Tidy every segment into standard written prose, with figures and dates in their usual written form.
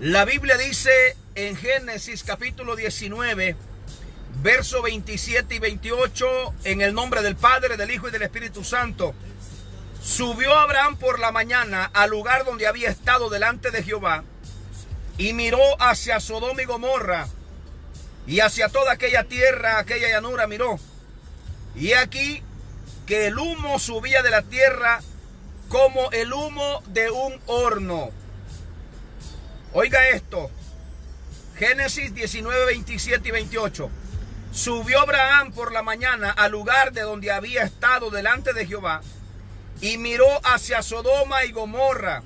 La Biblia dice en Génesis capítulo 19, verso 27 y 28, en el nombre del Padre, del Hijo y del Espíritu Santo. Subió Abraham por la mañana al lugar donde había estado delante de Jehová y miró hacia Sodoma y Gomorra y hacia toda aquella tierra, aquella llanura miró. Y he aquí que el humo subía de la tierra como el humo de un horno. Oiga esto, Génesis 19, 27 y 28. Subió Abraham por la mañana al lugar de donde había estado delante de Jehová y miró hacia Sodoma y Gomorra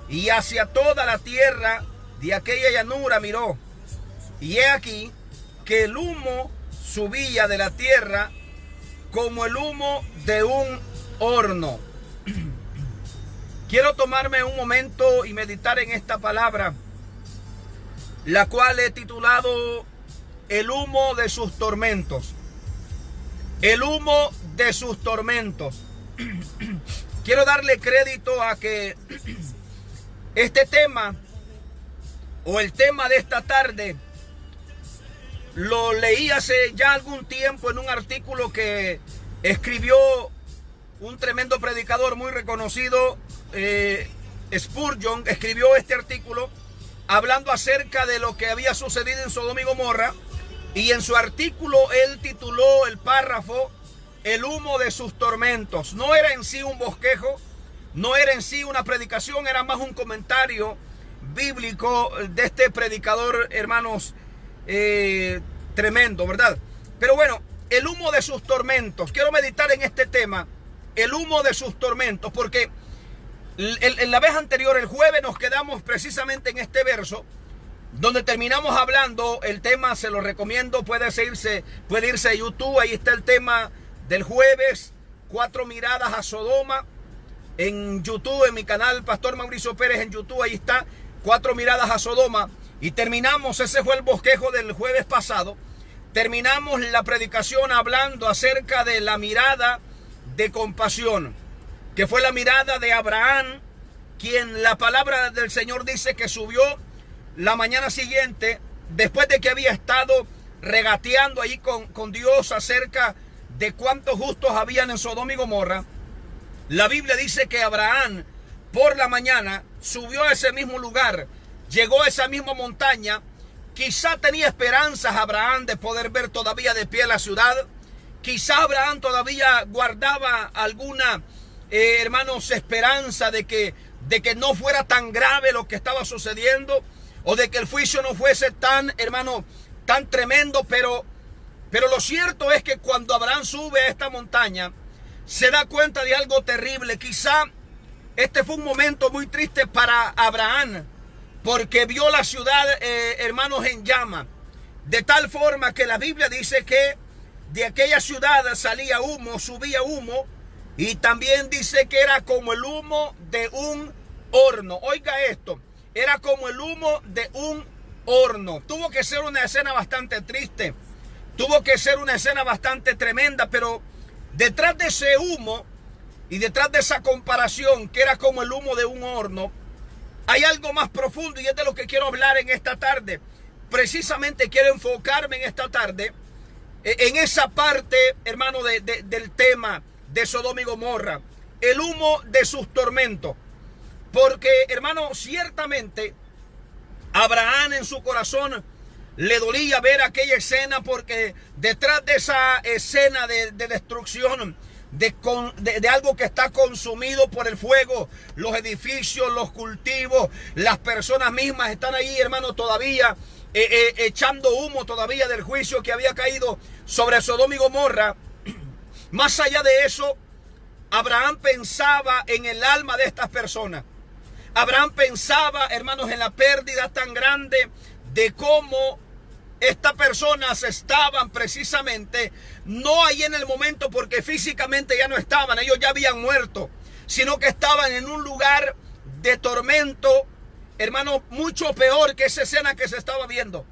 y hacia toda la tierra de aquella llanura miró. Y he aquí que el humo subía de la tierra como el humo de un horno. Quiero tomarme un momento y meditar en esta palabra, la cual he titulado el humo de sus tormentos. El humo de sus tormentos. Quiero darle crédito a que este tema, o el tema de esta tarde, lo leí hace ya algún tiempo en un artículo que escribió un tremendo predicador muy reconocido, Spurgeon. Escribió este artículo hablando acerca de lo que había sucedido en Sodoma y Gomorra, y en su artículo él tituló el párrafo el humo de sus tormentos. No era en sí un bosquejo, no era en sí una predicación, era más un comentario bíblico de este predicador, hermanos, tremendo, ¿verdad? Pero bueno, el humo de sus tormentos. Quiero meditar en este tema, el humo de sus tormentos, porque en la vez anterior, el jueves, nos quedamos precisamente en este verso, donde terminamos hablando. El tema se lo recomiendo, puede irse a YouTube, ahí está el tema del jueves, 4 miradas a Sodoma, en YouTube, en mi canal Pastor Mauricio Pérez en YouTube, ahí está, 4 miradas a Sodoma. Y terminamos, ese fue el bosquejo del jueves pasado, terminamos la predicación hablando acerca de la mirada de compasión, que fue la mirada de Abraham, quien la palabra del Señor dice que subió la mañana siguiente, después de que había estado regateando ahí con Dios acerca de cuántos justos habían en Sodoma y Gomorra. La Biblia dice que Abraham por la mañana subió a ese mismo lugar, llegó a esa misma montaña. Quizá tenía esperanzas Abraham de poder ver todavía de pie la ciudad. Quizá Abraham todavía guardaba alguna, hermanos, esperanza de que no fuera tan grave lo que estaba sucediendo, o de que el juicio no fuese tan, hermano, tan tremendo. Pero lo cierto es que cuando Abraham sube a esta montaña, se da cuenta de algo terrible. Quizá este fue un momento muy triste para Abraham, porque vio la ciudad, hermanos, en llama, de tal forma que la Biblia dice que de aquella ciudad salía humo, subía humo, y también dice que era como el humo de un horno. Oiga esto, era como el humo de un horno. Tuvo que ser una escena bastante triste, tuvo que ser una escena bastante tremenda, pero detrás de ese humo y detrás de esa comparación, que era como el humo de un horno, hay algo más profundo, y es de lo que quiero hablar en esta tarde. Precisamente quiero enfocarme en esta tarde en esa parte, hermano, del tema de Sodoma y Gomorra, el humo de sus tormentos. Porque, hermano, ciertamente Abraham en su corazón le dolía ver aquella escena, porque detrás de esa escena de destrucción, de algo que está consumido por el fuego, los edificios, los cultivos, las personas mismas están ahí, hermano, todavía echando humo todavía del juicio que había caído sobre Sodoma y Gomorra. Más allá de eso, Abraham pensaba en el alma de estas personas. Abraham pensaba, hermanos, en la pérdida tan grande de cómo estas personas estaban precisamente, no ahí en el momento, porque físicamente ya no estaban, ellos ya habían muerto, sino que estaban en un lugar de tormento, hermano, mucho peor que esa escena que se estaba viendo.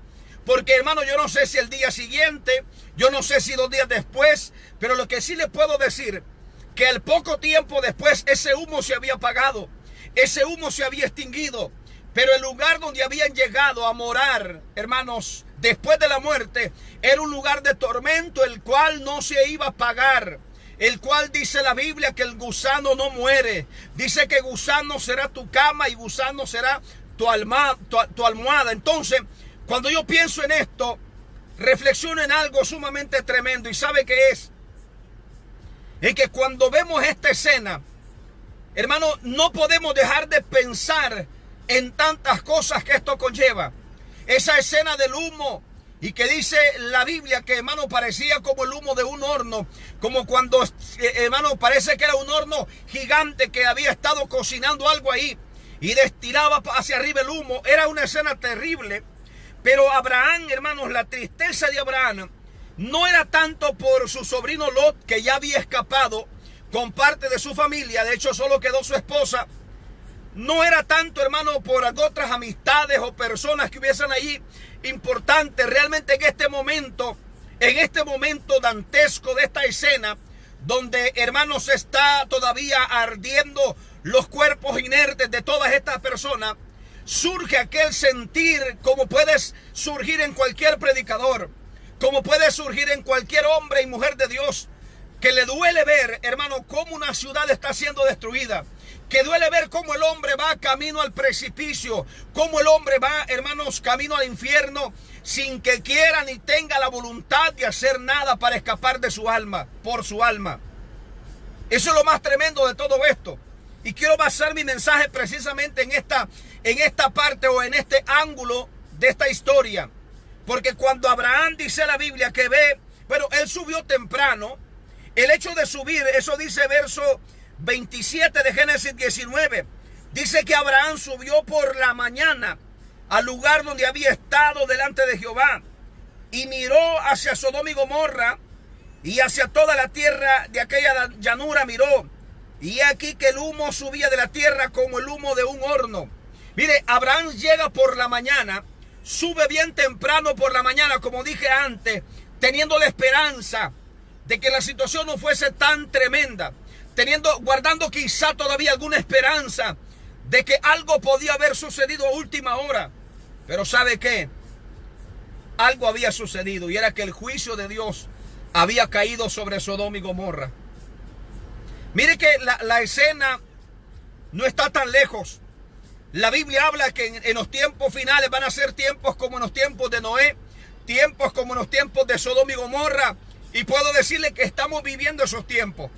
Porque, hermano, yo no sé si el día siguiente, yo no sé si 2 días después, pero lo que sí le puedo decir, que al poco tiempo después ese humo se había apagado, ese humo se había extinguido, Pero el lugar donde habían llegado a morar, hermanos, después de la muerte, era un lugar de tormento, el cual no se iba a pagar. El cual dice la Biblia que el gusano no muere. Dice que gusano será tu cama y gusano será tu almohada. Entonces, cuando yo pienso en esto, reflexiono en algo sumamente tremendo. ¿Y sabe qué es? Es que cuando vemos esta escena, hermano, no podemos dejar de pensar en tantas cosas que esto conlleva. Esa escena del humo, y que dice la Biblia que, hermano, parecía como el humo de un horno, como cuando, hermano, parece que era un horno gigante que había estado cocinando algo ahí y destilaba hacia arriba el humo. Era una escena terrible. Pero Abraham, hermanos, la tristeza de Abraham no era tanto por su sobrino Lot, que ya había escapado con parte de su familia. De hecho, solo quedó su esposa. No era tanto, hermano, por otras amistades o personas que hubiesen allí importantes. Realmente en este momento dantesco de esta escena, donde, hermanos, está todavía ardiendo los cuerpos inertes de todas estas personas, surge aquel sentir, como puedes surgir en cualquier predicador, como puede surgir en cualquier hombre y mujer de Dios, que le duele ver, hermano, cómo una ciudad está siendo destruida, que duele ver cómo el hombre va camino al precipicio, cómo el hombre va, hermanos, camino al infierno, sin que quiera ni tenga la voluntad de hacer nada para escapar de su alma, por su alma. Eso es lo más tremendo de todo esto. Y quiero basar mi mensaje precisamente en esta parte o en este ángulo de esta historia. Porque cuando Abraham, dice la Biblia, que ve, bueno, él subió temprano. El hecho de subir, eso dice verso 27 de Génesis 19. Dice que Abraham subió por la mañana al lugar donde había estado delante de Jehová, y miró hacia Sodoma y Gomorra y hacia toda la tierra de aquella llanura miró. Y aquí que el humo subía de la tierra como el humo de un horno. Mire, Abraham llega por la mañana, sube bien temprano por la mañana, como dije antes, teniendo la esperanza de que la situación no fuese tan tremenda, guardando quizá todavía alguna esperanza de que algo podía haber sucedido a última hora. Pero ¿sabe qué? Algo había sucedido, y era que el juicio de Dios había caído sobre Sodoma y Gomorra. Mire que la escena no está tan lejos. La Biblia habla que en los tiempos finales van a ser tiempos como en los tiempos de Noé, tiempos como en los tiempos de Sodoma y Gomorra. Y puedo decirle que estamos viviendo esos tiempos.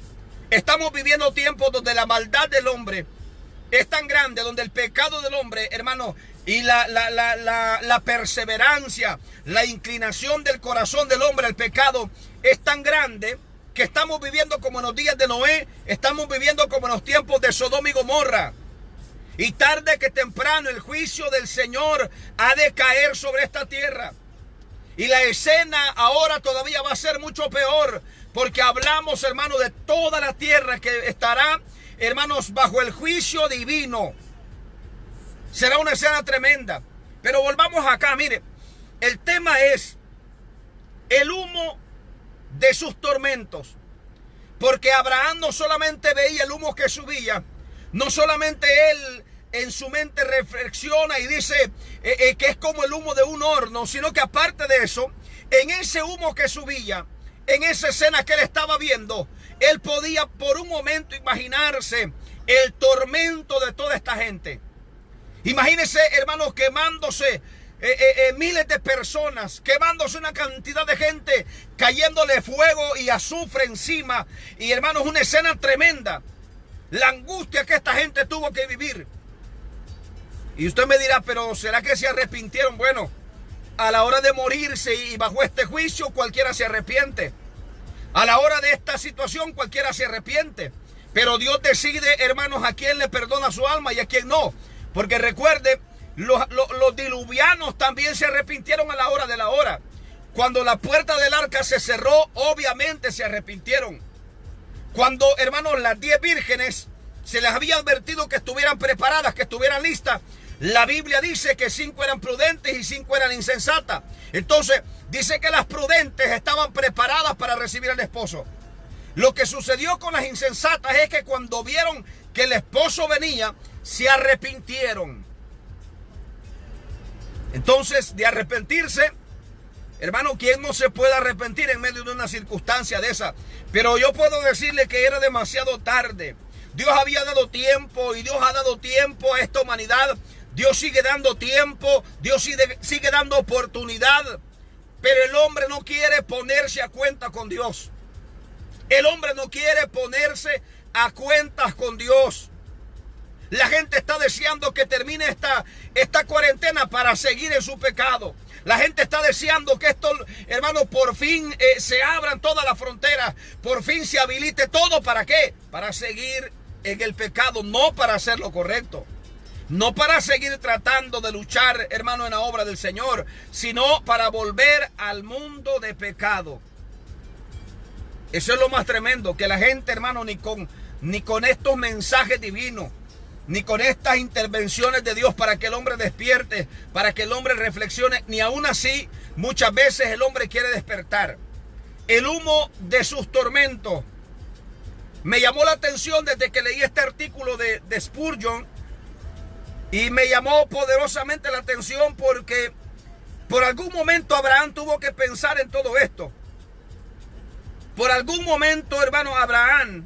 Estamos viviendo tiempos donde la maldad del hombre es tan grande, donde el pecado del hombre, hermano, y la perseverancia, la inclinación del corazón del hombre al pecado es tan grande, que estamos viviendo como en los días de Noé, estamos viviendo como en los tiempos de Sodoma y Gomorra. Y tarde que temprano el juicio del Señor ha de caer sobre esta tierra. Y la escena ahora todavía va a ser mucho peor, porque hablamos, hermano, de toda la tierra que estará, hermanos, bajo el juicio divino. Será una escena tremenda. Pero volvamos acá, mire, el tema es el humo de sus tormentos. Porque Abraham no solamente veía el humo que subía, no solamente él en su mente reflexiona y dice que es como el humo de un horno, sino que aparte de eso, en ese humo que subía, en esa escena que él estaba viendo, él podía por un momento imaginarse el tormento de toda esta gente. Imagínense, hermanos, quemándose miles de personas, quemándose una cantidad de gente, cayéndole fuego y azufre encima. Y, hermanos, una escena tremenda. La angustia que esta gente tuvo que vivir. Y usted me dirá, pero ¿será que se arrepintieron? Bueno, a la hora de morirse y bajo este juicio, cualquiera se arrepiente. A la hora de esta situación, cualquiera se arrepiente. Pero Dios decide, hermanos, a quién le perdona su alma y a quién no. Porque recuerde, los diluvianos también se arrepintieron a la hora de la hora. Cuando la puerta del arca se cerró, obviamente se arrepintieron. Cuando, hermanos, las 10 vírgenes se les había advertido que estuvieran preparadas, que estuvieran listas, la Biblia dice que 5 eran prudentes y 5 eran insensatas. Entonces, dice que las prudentes estaban preparadas para recibir al esposo. Lo que sucedió con las insensatas es que cuando vieron que el esposo venía, se arrepintieron. Entonces, de arrepentirse, hermano, ¿quién no se puede arrepentir en medio de una circunstancia de esa? Pero yo puedo decirle que era demasiado tarde. Dios había dado tiempo y Dios ha dado tiempo a esta humanidad. Dios sigue dando tiempo, Dios sigue dando oportunidad. Pero el hombre no quiere ponerse a cuenta con Dios. El hombre no quiere ponerse a cuentas con Dios. La gente está deseando que termine esta cuarentena para seguir en su pecado. La gente está deseando que esto, hermano, por fin se abran todas las fronteras. Por fin se habilite todo. ¿Para qué? Para seguir en el pecado, no para hacer lo correcto. No para seguir tratando de luchar, hermano, en la obra del Señor, sino para volver al mundo de pecado. Eso es lo más tremendo, que la gente, hermano, ni con estos mensajes divinos, ni con estas intervenciones de Dios para que el hombre despierte, para que el hombre reflexione, ni aún así, muchas veces el hombre quiere despertar. El humo de sus tormentos. Me llamó la atención desde que leí este artículo de Spurgeon, y me llamó poderosamente la atención porque por algún momento Abraham tuvo que pensar en todo esto. Por algún momento, hermano, Abraham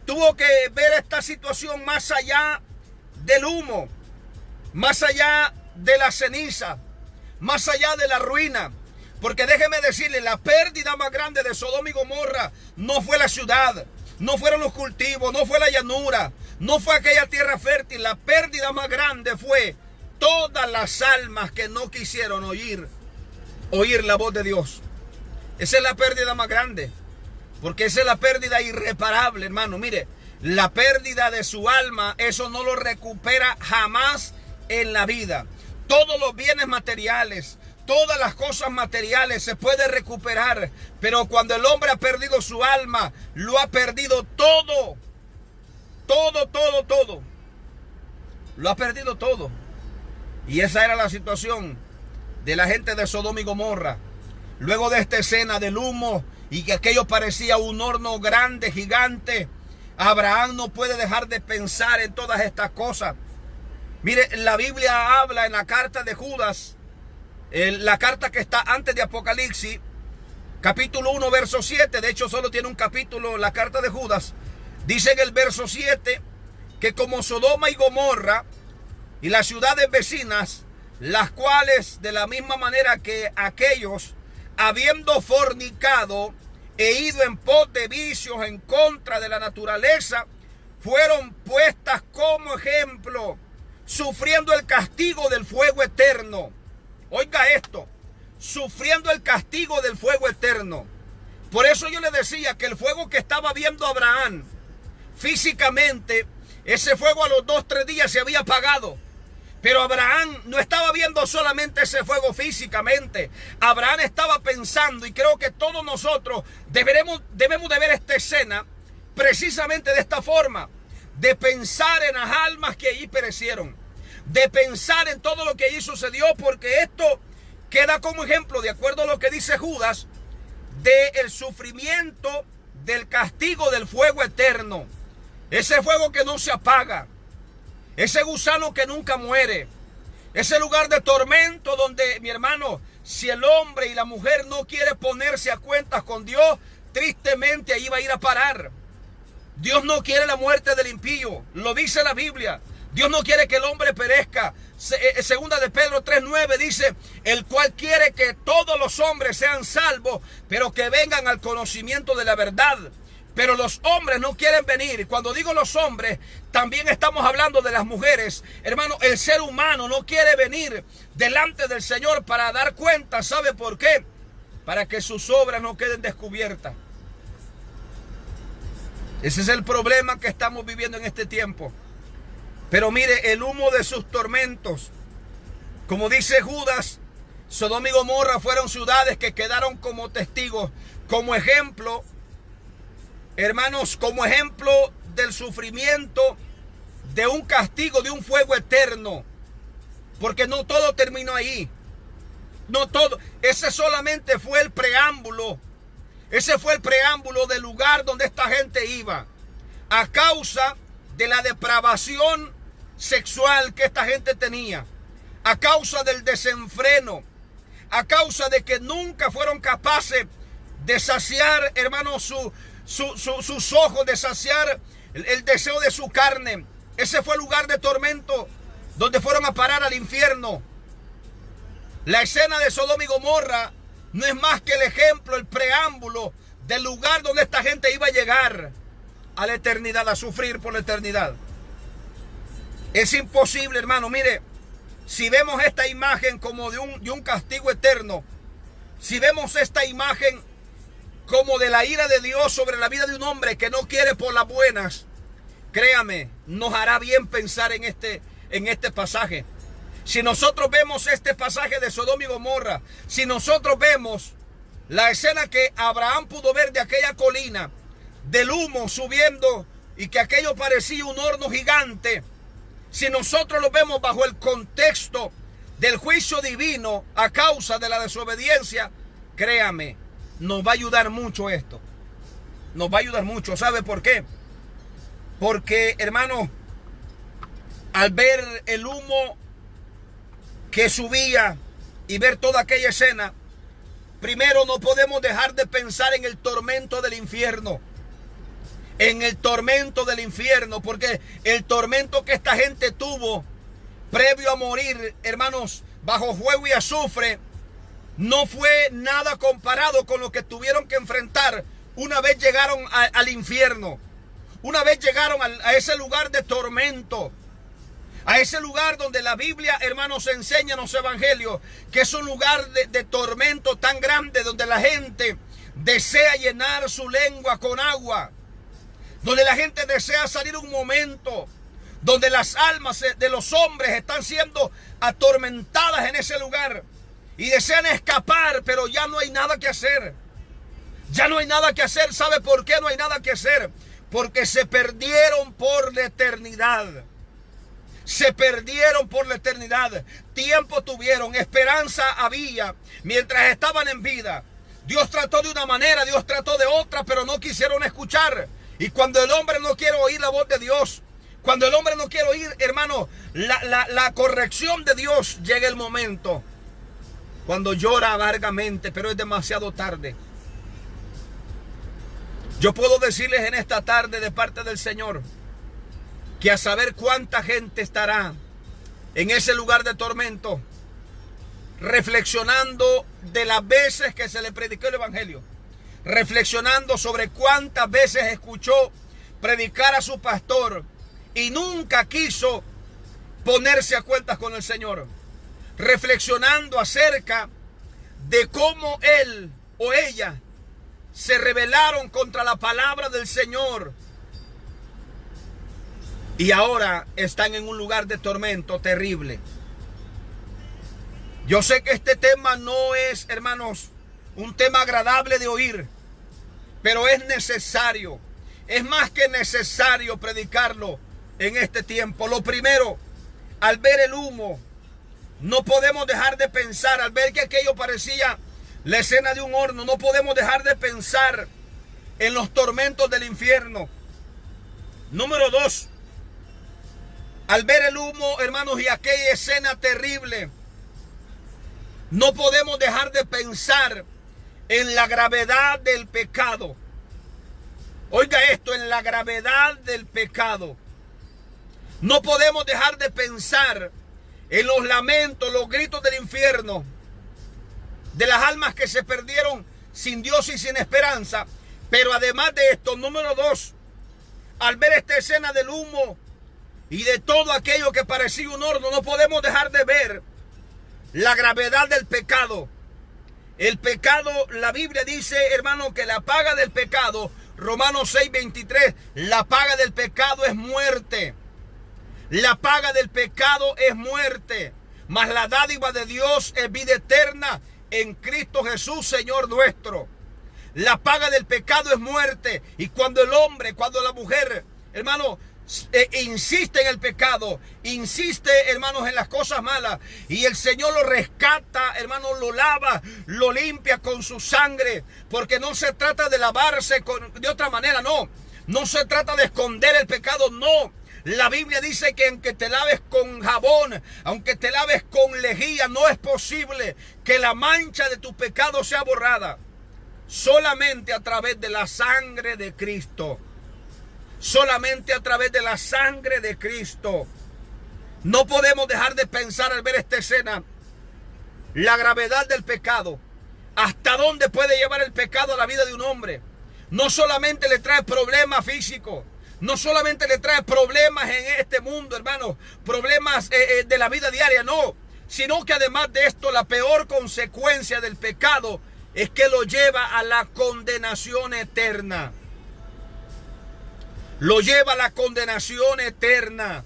tuvo que ver esta situación más allá del humo, más allá de la ceniza, más allá de la ruina. Porque déjeme decirle, la pérdida más grande de Sodoma y Gomorra no fue la ciudad, no fueron los cultivos, no fue la llanura, no fue aquella tierra fértil. La pérdida más grande fue todas las almas que no quisieron oír la voz de Dios. Esa es la pérdida más grande, porque esa es la pérdida irreparable, hermano. Mire, la pérdida de su alma, eso no lo recupera jamás en la vida. Todos los bienes materiales, todas las cosas materiales se puede recuperar, pero cuando el hombre ha perdido su alma, lo ha perdido todo. Todo. Lo ha perdido todo. Y esa era la situación de la gente de Sodoma y Gomorra. Luego de esta escena del humo y que aquello parecía un horno grande, gigante, Abraham no puede dejar de pensar en todas estas cosas. Mire, la Biblia habla en la carta de Judas, la carta que está antes de Apocalipsis, capítulo 1, verso 7. De hecho, solo tiene un capítulo la carta de Judas. Dice en el verso 7 que como Sodoma y Gomorra y las ciudades vecinas, las cuales de la misma manera que aquellos, habiendo fornicado e ido en pos de vicios en contra de la naturaleza, fueron puestas como ejemplo, sufriendo el castigo del fuego eterno. Oiga esto, sufriendo el castigo del fuego eterno. Por eso yo le decía que el fuego que estaba viendo Abraham físicamente, ese fuego a los 2-3 días se había apagado. Pero Abraham no estaba viendo solamente ese fuego físicamente. Abraham estaba pensando, y creo que todos nosotros debemos de ver esta escena precisamente de esta forma, de pensar en las almas que allí perecieron, de pensar en todo lo que allí sucedió, porque esto queda como ejemplo, de acuerdo a lo que dice Judas, del sufrimiento, del castigo del fuego eterno. Ese fuego que no se apaga, ese gusano que nunca muere, ese lugar de tormento donde, mi hermano, si el hombre y la mujer no quiere ponerse a cuentas con Dios, tristemente ahí va a ir a parar. Dios no quiere la muerte del impío, lo dice la Biblia. Dios no quiere que el hombre perezca. Segunda de Pedro 3:9 dice, el cual quiere que todos los hombres sean salvos, pero que vengan al conocimiento de la verdad. Pero los hombres no quieren venir. Cuando digo los hombres, también estamos hablando de las mujeres. Hermano, el ser humano no quiere venir delante del Señor para dar cuenta. ¿Sabe por qué? Para que sus obras no queden descubiertas. Ese es el problema que estamos viviendo en este tiempo. Pero mire, el humo de sus tormentos. Como dice Judas, Sodoma y Gomorra fueron ciudades que quedaron como testigos, como ejemplo, hermanos, como ejemplo del sufrimiento, de un castigo, de un fuego eterno. Porque no todo terminó ahí. No todo. Ese solamente fue el preámbulo. Ese fue el preámbulo del lugar donde esta gente iba. A causa de la depravación sexual que esta gente tenía. a causa del desenfreno, a causa de que nunca fueron capaces de saciar, hermanos, sus ojos, de saciar el deseo de su carne. Ese fue el lugar de tormento donde fueron a parar al infierno. La escena de Sodoma y Gomorra no es más que el ejemplo, el preámbulo del lugar donde esta gente iba a llegar a la eternidad, a sufrir por la eternidad. Es imposible, hermano. Mire, si vemos esta imagen como de un castigo eterno, si vemos esta imagen como de la ira de Dios sobre la vida de un hombre que no quiere por las buenas, créame, nos hará bien pensar en este pasaje. Si nosotros vemos este pasaje de Sodoma y Gomorra, si nosotros vemos la escena que Abraham pudo ver de aquella colina, del humo subiendo y que aquello parecía un horno gigante, si nosotros lo vemos bajo el contexto del juicio divino a causa de la desobediencia, créame, nos va a ayudar mucho esto. Nos va a ayudar mucho. ¿Sabe por qué? Porque, hermano, al ver el humo que subía y ver toda aquella escena, primero no podemos dejar de pensar en el tormento del infierno. En el tormento del infierno, porque el tormento que esta gente tuvo previo a morir, hermanos, bajo fuego y azufre, no fue nada comparado con lo que tuvieron que enfrentar una vez llegaron al infierno. Una vez llegaron a ese lugar de tormento, a ese lugar donde la Biblia, hermanos, enseña en los evangelios que es un lugar de tormento tan grande, donde la gente desea llenar su lengua con agua, donde la gente desea salir un momento, donde las almas de los hombres están siendo atormentadas en ese lugar y desean escapar, pero ya no hay nada que hacer. Ya no hay nada que hacer. ¿Sabe por qué no hay nada que hacer? Porque se perdieron por la eternidad. Se perdieron por la eternidad. Tiempo tuvieron, esperanza había mientras estaban en vida. Dios trató de una manera, Dios trató de otra, pero no quisieron escuchar. Y cuando el hombre no quiere oír la voz de Dios, cuando el hombre no quiere oír, hermano, la corrección de Dios, llega el momento cuando llora amargamente, pero es demasiado tarde. Yo puedo decirles en esta tarde de parte del Señor que a saber cuánta gente estará en ese lugar de tormento, reflexionando de las veces que se le predicó el evangelio, reflexionando sobre cuántas veces escuchó predicar a su pastor y nunca quiso ponerse a cuentas con el Señor, reflexionando acerca de cómo él o ella se rebelaron contra la palabra del Señor y ahora están en un lugar de tormento terrible. Yo sé que este tema no es, hermanos, un tema agradable de oír, pero es necesario, es más que necesario predicarlo en este tiempo. Lo primero, al ver el humo, no podemos dejar de pensar, al ver que aquello parecía la escena de un horno, no podemos dejar de pensar en los tormentos del infierno. Número 2, al ver el humo, hermanos, y aquella escena terrible, no podemos dejar de pensar en la gravedad del pecado. Oiga esto, en la gravedad del pecado. No podemos dejar de pensar en los lamentos, los gritos del infierno, de las almas que se perdieron sin Dios y sin esperanza. Pero además de esto, número 2, al ver esta escena del humo y de todo aquello que parecía un horno, no podemos dejar de ver la gravedad del pecado. El pecado, la Biblia dice, hermano, que la paga del pecado, Romanos 6:23, la paga del pecado es muerte. La paga del pecado es muerte, mas la dádiva de Dios es vida eterna en Cristo Jesús, Señor nuestro. La paga del pecado es muerte. Y cuando el hombre, cuando la mujer, hermano, insiste en el pecado, insiste, hermanos, en las cosas malas, y el Señor lo rescata, hermano, lo lava, lo limpia con su sangre, porque no se trata de lavarse de otra manera, no se trata de esconder el pecado, no. La Biblia dice que aunque te laves con jabón, aunque te laves con lejía, no es posible que la mancha de tu pecado sea borrada. Solamente a través de la sangre de Cristo. Solamente a través de la sangre de Cristo. No podemos dejar de pensar al ver esta escena la gravedad del pecado. Hasta dónde puede llevar el pecado a la vida de un hombre. No solamente le trae problemas físicos, no solamente le trae problemas en este mundo, hermanos, problemas de la vida diaria, no, sino que además de esto, la peor consecuencia del pecado es que lo lleva a la condenación eterna. Lo lleva a la condenación eterna.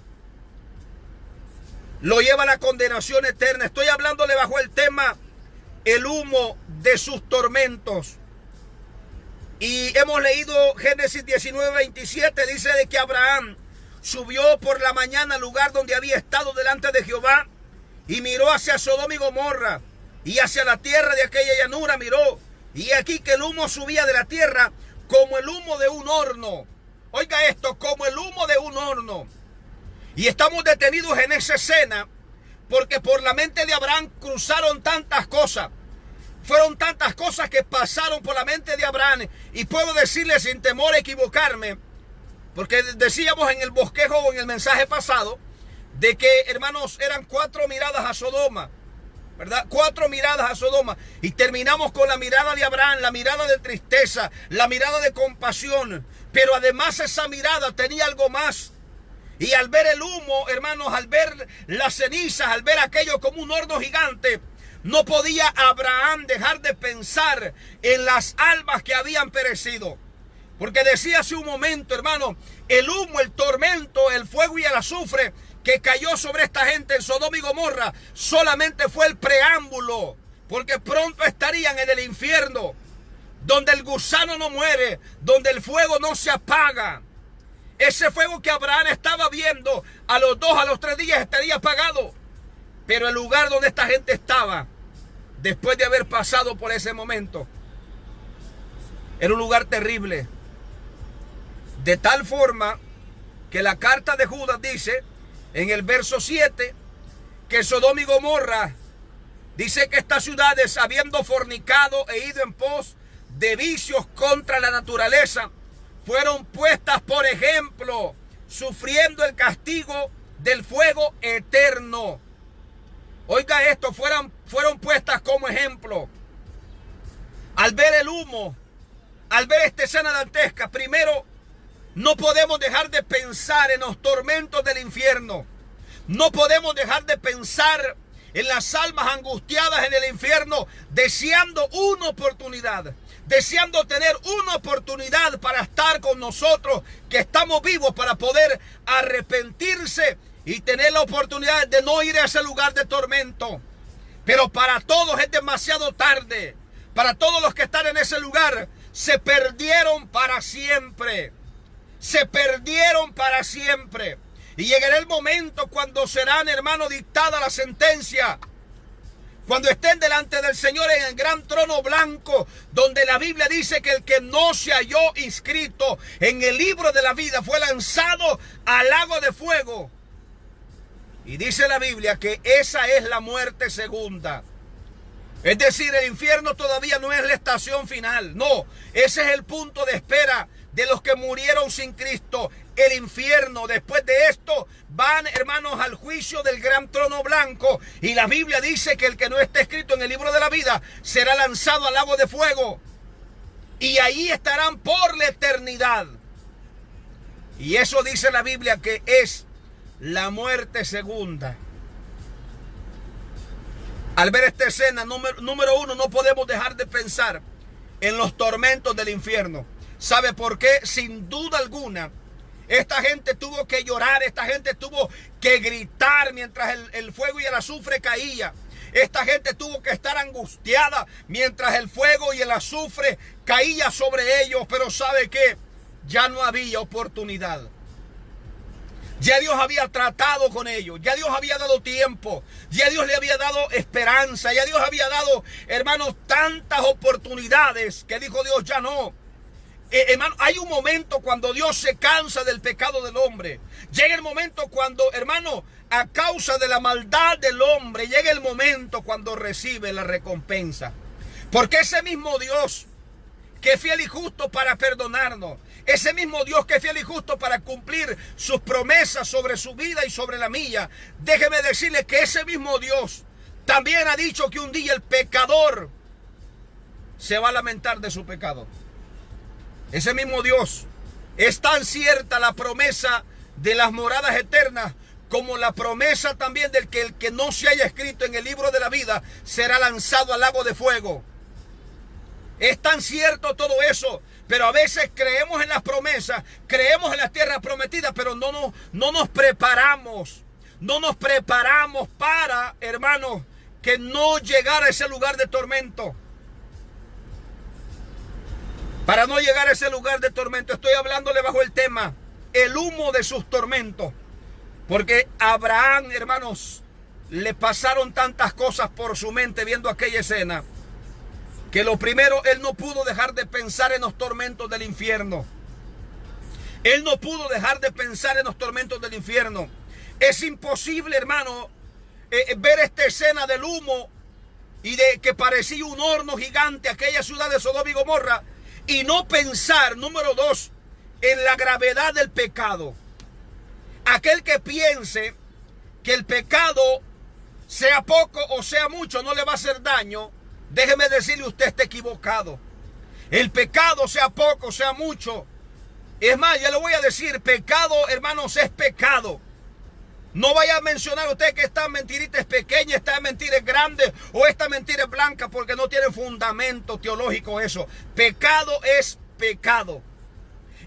Lo lleva a la condenación eterna. Estoy hablándole bajo el tema el humo de sus tormentos. Y hemos leído Génesis 19:27, dice de que Abraham subió por la mañana al lugar donde había estado delante de Jehová y miró hacia Sodoma y Gomorra y hacia la tierra de aquella llanura miró. Y aquí que el humo subía de la tierra como el humo de un horno. Oiga esto, como el humo de un horno. Y estamos detenidos en esa escena porque por la mente de Abraham cruzaron tantas cosas. Fueron tantas cosas que pasaron por la mente de Abraham. Y puedo decirle sin temor a equivocarme, porque decíamos en el bosquejo o en el mensaje pasado, de que, hermanos, eran 4 miradas a Sodoma, ¿verdad? 4 miradas a Sodoma. Y terminamos con la mirada de Abraham, la mirada de tristeza, la mirada de compasión. Pero además esa mirada tenía algo más. Y al ver el humo, hermanos, al ver las cenizas, al ver aquello como un horno gigante, no podía Abraham dejar de pensar en las almas que habían perecido. Porque decía hace un momento, hermano, el humo, el tormento, el fuego y el azufre que cayó sobre esta gente en Sodoma y Gomorra solamente fue el preámbulo, porque pronto estarían en el infierno, donde el gusano no muere, donde el fuego no se apaga. Ese fuego que Abraham estaba viendo, a los 2, a los 3 días estaría apagado. Pero el lugar donde esta gente estaba, después de haber pasado por ese momento, era un lugar terrible. De tal forma que la carta de Judas dice, en el verso 7, que Sodoma y Gomorra, dice que estas ciudades, habiendo fornicado e ido en pos de vicios contra la naturaleza, fueron puestas por ejemplo, sufriendo el castigo del fuego eterno. Oiga esto, fueron puestas como ejemplo. Al ver el humo, al ver esta escena dantesca, primero, no podemos dejar de pensar en los tormentos del infierno. No podemos dejar de pensar en las almas angustiadas en el infierno, deseando una oportunidad, deseando tener una oportunidad para estar con nosotros, que estamos vivos, para poder arrepentirse y tener la oportunidad de no ir a ese lugar de tormento. Pero para todos es demasiado tarde. Para todos los que están en ese lugar, se perdieron para siempre. Se perdieron para siempre. Y llegará el momento cuando serán, hermano, dictada la sentencia. Cuando estén delante del Señor en el gran trono blanco, donde la Biblia dice que el que no se halló inscrito en el libro de la vida fue lanzado al lago de fuego. Y dice la Biblia que esa es la muerte segunda. Es decir, el infierno todavía no es la estación final. No, ese es el punto de espera de los que murieron sin Cristo. El infierno, después de esto, van, hermanos, al juicio del gran trono blanco. Y la Biblia dice que el que no esté escrito en el libro de la vida será lanzado al lago de fuego. Y ahí estarán por la eternidad. Y eso dice la Biblia que es la muerte segunda. Al ver esta escena, número uno, no podemos dejar de pensar en los tormentos del infierno. ¿Sabe por qué? Sin duda alguna, esta gente tuvo que llorar, esta gente tuvo que gritar mientras el fuego y el azufre caía. Esta gente tuvo que estar angustiada mientras el fuego y el azufre caía sobre ellos. Pero ¿sabe qué? Ya no había oportunidad. Ya Dios había tratado con ellos, ya Dios había dado tiempo, ya Dios le había dado esperanza, ya Dios había dado, hermanos, tantas oportunidades que dijo Dios, ya no. Hermano, hay un momento cuando Dios se cansa del pecado del hombre. Llega el momento cuando, hermano, a causa de la maldad del hombre, llega el momento cuando recibe la recompensa. Porque ese mismo Dios que es fiel y justo para perdonarnos, ese mismo Dios que es fiel y justo para cumplir sus promesas sobre su vida y sobre la mía, déjeme decirle que ese mismo Dios también ha dicho que un día el pecador se va a lamentar de su pecado. Ese mismo Dios, es tan cierta la promesa de las moradas eternas como la promesa también del que el que no se haya escrito en el libro de la vida será lanzado al lago de fuego. Es tan cierto todo eso, pero a veces creemos en las promesas, creemos en las tierras prometidas, pero no nos preparamos. No nos preparamos para, hermanos, que no llegara a ese lugar de tormento. Para no llegar a ese lugar de tormento, estoy hablándole bajo el tema, el humo de sus tormentos. Porque a Abraham, hermanos, le pasaron tantas cosas por su mente viendo aquella escena, que lo primero, él no pudo dejar de pensar en los tormentos del infierno. Él no pudo dejar de pensar en los tormentos del infierno. Es imposible, hermano, ver esta escena del humo y de que parecía un horno gigante aquella ciudad de Sodoma y Gomorra, y no pensar, número dos, en la gravedad del pecado. Aquel que piense que el pecado, sea poco o sea mucho, no le va a hacer daño, déjeme decirle, usted está equivocado. El pecado, sea poco, sea mucho. Es más, ya le voy a decir, pecado, hermanos, es pecado. No vaya a mencionar usted que esta mentirita es pequeña, esta mentira es grande o esta mentira es blanca, porque no tiene fundamento teológico eso. Pecado es pecado.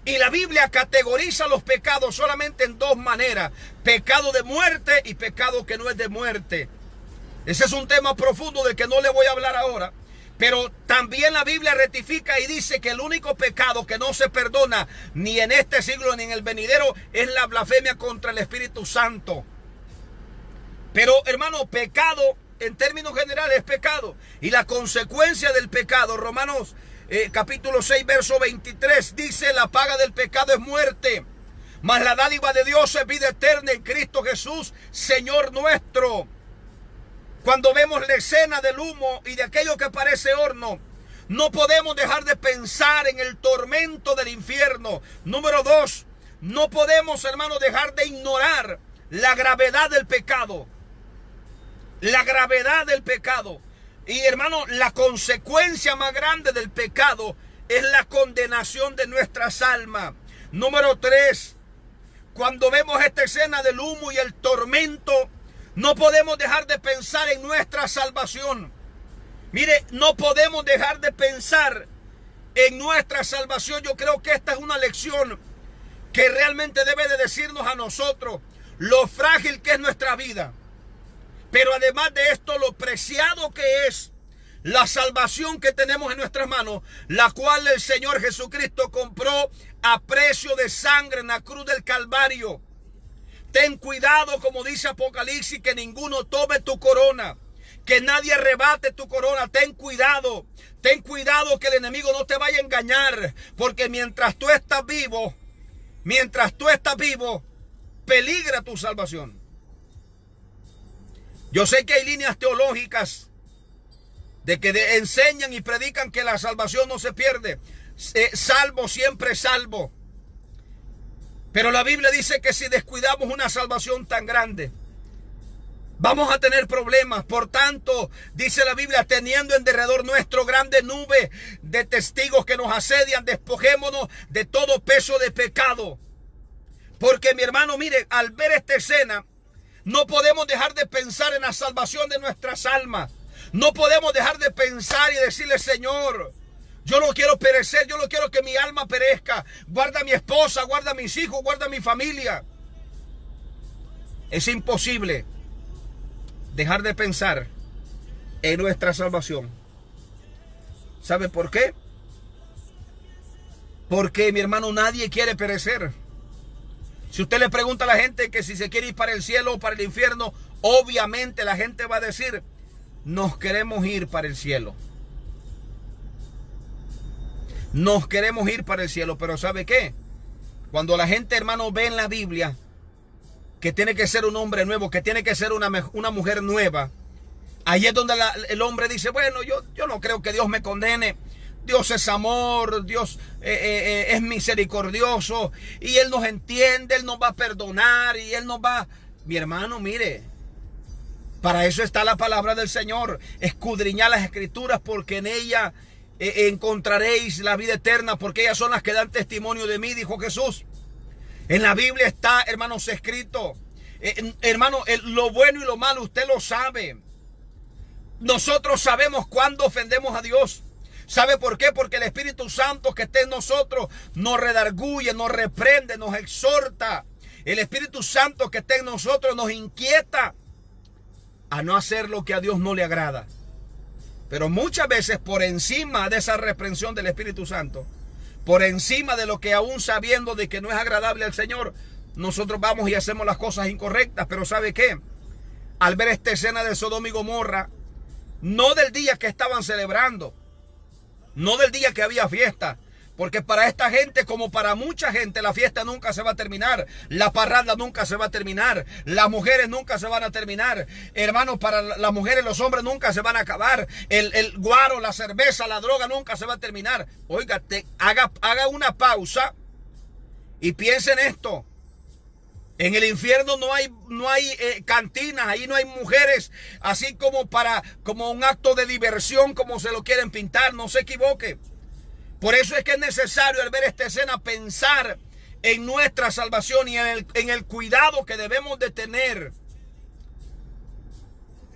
Y la Biblia categoriza los pecados solamente en dos maneras: pecado de muerte y pecado que no es de muerte. Ese es un tema profundo del que no le voy a hablar ahora. Pero también la Biblia rectifica y dice que el único pecado que no se perdona ni en este siglo ni en el venidero es la blasfemia contra el Espíritu Santo. Pero, hermano, pecado en términos generales es pecado. Y la consecuencia del pecado, Romanos capítulo 6, verso 23, dice: la paga del pecado es muerte, mas la dádiva de Dios es vida eterna en Cristo Jesús, Señor nuestro. Cuando vemos la escena del humo y de aquello que parece horno, no podemos dejar de pensar en el tormento del infierno. Número dos, no podemos, hermano, dejar de ignorar la gravedad del pecado. La gravedad del pecado. Y, hermano, la consecuencia más grande del pecado es la condenación de nuestras almas. Número tres, cuando vemos esta escena del humo y el tormento, no podemos dejar de pensar en nuestra salvación. Mire, no podemos dejar de pensar en nuestra salvación. Yo creo que esta es una lección que realmente debe de decirnos a nosotros lo frágil que es nuestra vida. Pero además de esto, lo preciado que es la salvación que tenemos en nuestras manos, la cual el Señor Jesucristo compró a precio de sangre en la cruz del Calvario. Ten cuidado, como dice Apocalipsis, que ninguno tome tu corona, que nadie arrebate tu corona. Ten cuidado que el enemigo no te vaya a engañar, porque mientras tú estás vivo, peligra tu salvación. Yo sé que hay líneas teológicas de que enseñan y predican que la salvación no se pierde. Salvo, siempre salvo. Pero la Biblia dice que si descuidamos una salvación tan grande, vamos a tener problemas. Por tanto, dice la Biblia, teniendo en derredor nuestro grande nube de testigos que nos asedian, despojémonos de todo peso de pecado. Porque, mi hermano, mire, al ver esta escena, no podemos dejar de pensar en la salvación de nuestras almas. No podemos dejar de pensar y decirle: Señor, yo no quiero perecer, yo no quiero que mi alma perezca. Guarda a mi esposa, guarda a mis hijos, guarda a mi familia. Es imposible dejar de pensar en nuestra salvación. ¿Sabe por qué? Porque, mi hermano, nadie quiere perecer. Si usted le pregunta a la gente que si se quiere ir para el cielo o para el infierno, obviamente la gente va a decir: nos queremos ir para el cielo. nos queremos ir para el cielo. Pero ¿sabe qué? Cuando la gente, hermano, ve en la Biblia que tiene que ser un hombre nuevo, que tiene que ser una mujer nueva, ahí es donde el hombre dice, bueno, yo no creo que Dios me condene. Dios es amor, Dios es misericordioso y Él nos entiende, Él nos va a perdonar y Él nos va... Mi hermano, mire, para eso está la palabra del Señor. Escudriñad las Escrituras porque en ella encontraréis la vida eterna, porque ellas son las que dan testimonio de mí, dijo Jesús. En la Biblia está, hermanos, escrito. Hermano, lo bueno y lo malo usted lo sabe. Nosotros sabemos cuándo ofendemos a Dios. ¿Sabe por qué? Porque el Espíritu Santo que está en nosotros nos redarguye, nos reprende, nos exhorta. El Espíritu Santo que está en nosotros nos inquieta a no hacer lo que a Dios no le agrada. Pero muchas veces por encima de esa reprensión del Espíritu Santo, por encima de lo que aún sabiendo de que no es agradable al Señor, nosotros vamos y hacemos las cosas incorrectas. Pero ¿sabe qué? Al ver esta escena de Sodoma y Gomorra, no del día que estaban celebrando, no del día que había fiesta, porque para esta gente, como para mucha gente, la fiesta nunca se va a terminar, la parranda nunca se va a terminar, las mujeres nunca se van a terminar, hermanos, para las mujeres los hombres nunca se van a acabar, el guaro, la cerveza, la droga nunca se va a terminar. Oiga, haga una pausa y piense en esto. En el infierno no hay cantinas, ahí no hay mujeres, así como un acto de diversión, como se lo quieren pintar. No se equivoque. Por eso es que es necesario al ver esta escena pensar en nuestra salvación y en el cuidado que debemos de tener,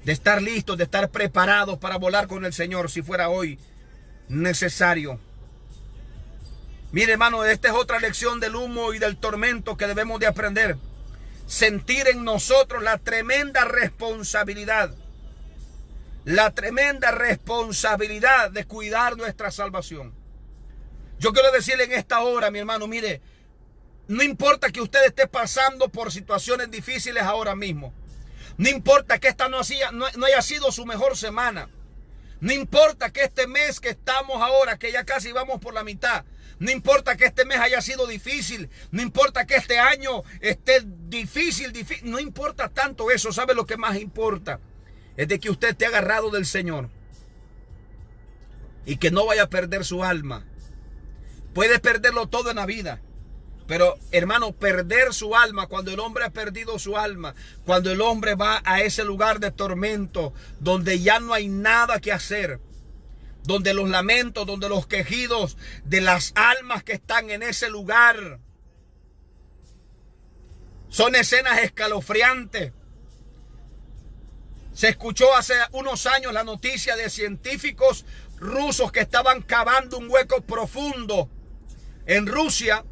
de estar listos, de estar preparados para volar con el Señor si fuera hoy necesario. Mire, hermano, esta es otra lección del humo y del tormento que debemos de aprender. Sentir en nosotros la tremenda responsabilidad de cuidar nuestra salvación. Yo quiero decirle en esta hora, mi hermano, mire, no importa que usted esté pasando por situaciones difíciles ahora mismo. No importa que esta no haya sido su mejor semana. No importa que este mes que estamos ahora, que ya casi vamos por la mitad, no importa que este mes haya sido difícil, no importa que este año esté difícil, no importa tanto eso. ¿Sabe lo que más importa? Es de que usted esté agarrado del Señor y que no vaya a perder su alma. Puede perderlo todo en la vida, pero hermano, perder su alma, cuando el hombre ha perdido su alma, cuando el hombre va a ese lugar de tormento, donde ya no hay nada que hacer, donde los lamentos, donde los quejidos de las almas que están en ese lugar son escenas escalofriantes. Se escuchó hace unos años la noticia de científicos rusos que estaban cavando un hueco profundo en Rusia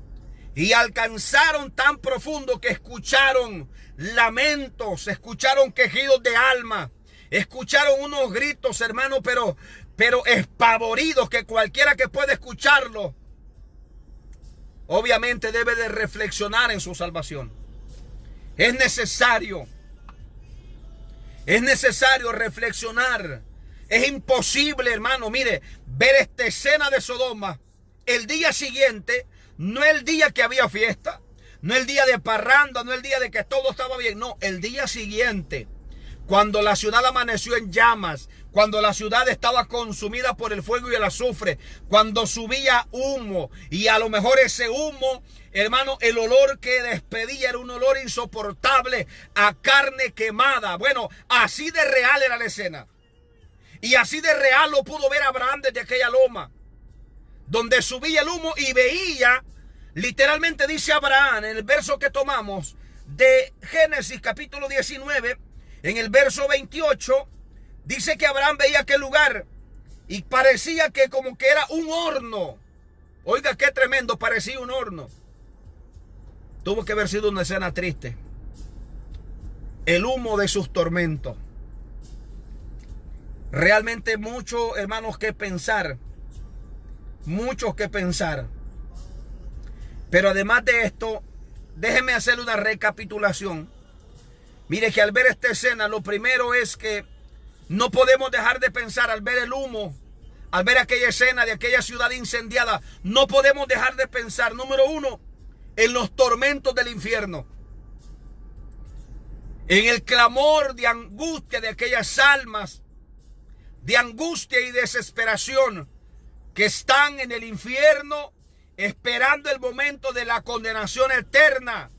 y alcanzaron tan profundo que escucharon lamentos, escucharon quejidos de alma, escucharon unos gritos, hermano, pero espavoridos, que cualquiera que pueda escucharlo obviamente debe de reflexionar en su salvación. Es necesario reflexionar. Es imposible, hermano, mire, ver esta escena de Sodoma el día siguiente, no el día que había fiesta, no el día de parranda, no el día de que todo estaba bien, no, el día siguiente, cuando la ciudad amaneció en llamas, cuando la ciudad estaba consumida por el fuego y el azufre, cuando subía humo, y a lo mejor ese humo, hermano, el olor que despedía era un olor insoportable a carne quemada. Bueno, así de real era la escena. Y así de real lo pudo ver Abraham desde aquella loma, donde subía el humo y veía, literalmente dice Abraham, en el verso que tomamos de Génesis capítulo 19, en el verso 28, dice que Abraham veía aquel lugar y parecía que como que era un horno. Oiga, qué tremendo, parecía un horno. Tuvo que haber sido una escena triste. El humo de sus tormentos. Realmente mucho, hermanos, que pensar. Muchos que pensar. Pero además de esto, déjenme hacerle una recapitulación. Mire que al ver esta escena, lo primero es que no podemos dejar de pensar al ver el humo, al ver aquella escena de aquella ciudad incendiada, no podemos dejar de pensar, número uno, en los tormentos del infierno. En el clamor de angustia de aquellas almas, de angustia y desesperación que están en el infierno esperando el momento de la condenación eterna,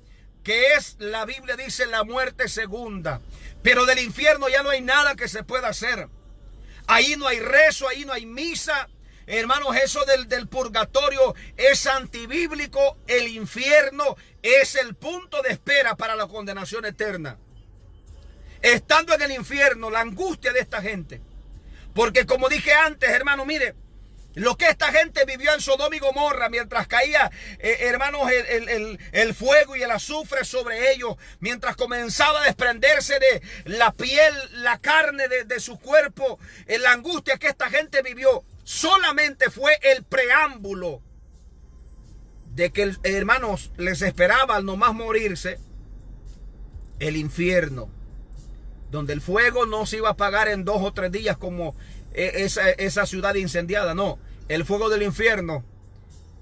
que es, la Biblia dice, la muerte segunda. Pero del infierno ya no hay nada que se pueda hacer. Ahí no hay rezo, ahí no hay misa. Hermanos, eso del purgatorio es antibíblico. El infierno es el punto de espera para la condenación eterna. Estando en el infierno, la angustia de esta gente. Porque como dije antes, hermano, mire, lo que esta gente vivió en Sodoma y Gomorra mientras caía, hermanos, el fuego y el azufre sobre ellos, mientras comenzaba a desprenderse de la piel, la carne de su cuerpo, la angustia que esta gente vivió, solamente fue el preámbulo de que, hermanos, les esperaba al nomás morirse el infierno, donde el fuego no se iba a apagar en 2 o 3 días como esa ciudad incendiada. No, el fuego del infierno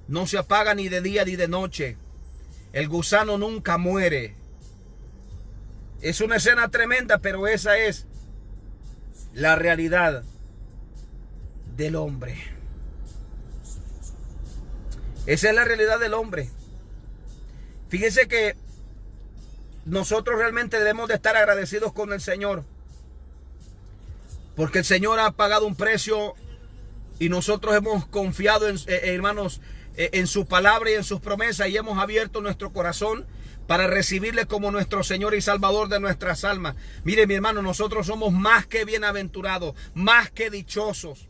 no se apaga ni de día ni de noche. El gusano nunca muere. Es una escena tremenda, pero esa es la realidad del hombre. Esa es la realidad del hombre. Fíjense que nosotros realmente debemos de estar agradecidos con el Señor, porque el Señor ha pagado un precio y nosotros hemos confiado, hermanos, en su palabra y en sus promesas, y hemos abierto nuestro corazón para recibirle como nuestro Señor y Salvador de nuestras almas. Mire, mi hermano, nosotros somos más que bienaventurados, más que dichosos.